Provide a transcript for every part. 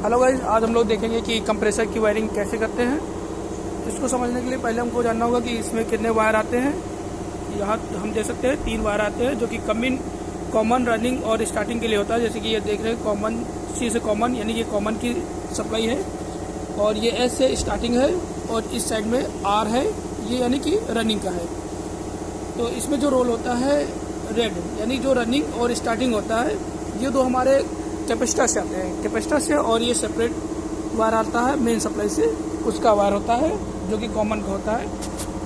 Hello guys, आज हम लोग देखेंगे कि कंप्रेसर की वायरिंग कैसे करते हैं। इसको समझने के लिए पहले हमको जानना होगा कि इसमें कितने वायर आते हैं। यहाँ हम देख सकते हैं 3 वायर आते हैं जो कि कॉमन रनिंग और स्टार्टिंग के लिए होता है। जैसे कि ये देख रहे हैं कॉमन, सी से कॉमन यानी ये कॉमन की सप्लाई है, और ये एस से स्टार्टिंग है, और इस साइड में आर है, ये यानी कि रनिंग का है। तो इसमें जो रोल होता है रेड यानी जो रनिंग और स्टार्टिंग होता है, ये दो हमारे कैपेसिटर से आते हैं, कैपेसिटर से, और ये सेपरेट वायर आता है मेन सप्लाई से, उसका वायर होता है जो कि कॉमन का होता है।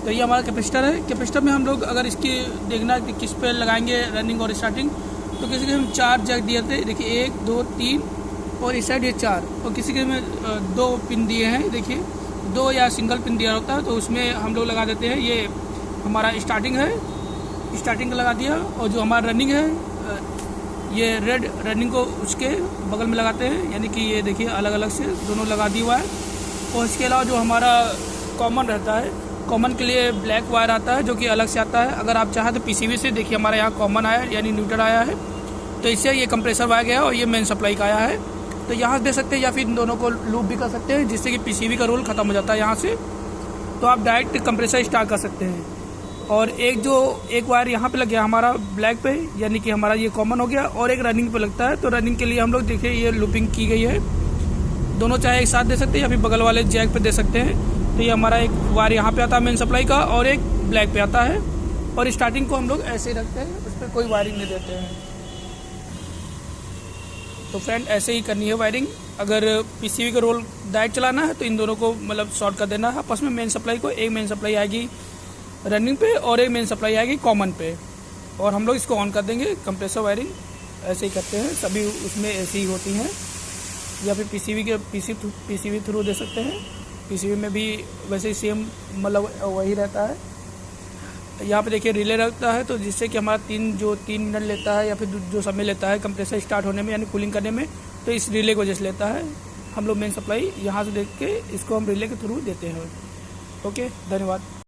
तो ये हमारा कैपेसिटर है। कैपेसिटर में हम लोग अगर इसकी देखना कि किस पे लगाएंगे रनिंग और स्टार्टिंग, तो किसी के हम 4 जैक दिए थे, देखिए 1 2 3, और इस साइड ये 4, और किसी के में 2 पिन दिए हैं, देखिए 2 या सिंगल पिन दिया होता है, तो उसमें हम लोग लगा देते हैं। ये हमारा स्टार्टिंग है, स्टार्टिंग का लगा दिया, और जो हमारा रनिंग है ये रेड रनिंग को उसके बगल में लगाते हैं, यानी कि ये देखिए अलग अलग से दोनों लगा दिया हुआ है। और इसके अलावा जो हमारा कॉमन रहता है, कॉमन के लिए ब्लैक वायर आता है जो कि अलग से आता है। अगर आप चाहें तो पीसीबी से, देखिए हमारे यहाँ कॉमन आया यानी न्यूट्रल आया है, तो इससे ये कंप्रेसर वायर गया और ये मेन सप्लाई का आया है। तो यहाँ से दे सकते हैं, या फिर इन दोनों को लूप भी कर सकते हैं, जिससे कि पीसीबी का रोल खत्म हो जाता है यहाँ से। तो आप डायरेक्ट कंप्रेसर स्टार्ट कर सकते हैं। और एक वायर यहाँ पे लग गया हमारा ब्लैक पे, यानी कि हमारा ये कॉमन हो गया, और एक रनिंग पे लगता है। तो रनिंग के लिए हम लोग देखिए ये लूपिंग की गई है, दोनों चाहे एक साथ दे सकते हैं या फिर बगल वाले जैक पे दे सकते हैं। तो ये हमारा एक वायर यहाँ पे आता है मेन सप्लाई का, और एक ब्लैक पे आता है। और स्टार्टिंग को हम लोग ऐसे ही रखते हैं, उस पर कोई वायरिंग नहीं देते हैं। तो फ्रेंड, ऐसे ही करनी है वायरिंग। अगर पीसीबी का रोल डायरेक्ट चलाना है तो इन दोनों को मतलब शॉर्ट कर देना है आपस में। मेन सप्लाई को, एक मेन सप्लाई आएगी रनिंग पे और एक मेन सप्लाई आएगी कॉमन पे, और हम लोग इसको ऑन कर देंगे। कंप्रेसर वायरिंग ऐसे ही करते हैं, सभी उसमें ऐसी ही होती हैं। या फिर पीसीबी थ्रू दे सकते हैं। पीसीबी में भी वैसे ही सेम मतलब वही रहता है। यहाँ पे देखिए रिले रहता है, तो जिससे कि हमारा 3 मिनट लेता है या फिर जो समय लेता है कंप्रेसर स्टार्ट होने में यानी कूलिंग करने में, तो इस रिले को जैसे लेता है। हम लोग मेन सप्लाई यहाँ से देख के इसको हम रिले के थ्रू देते हैं। ओके, धन्यवाद।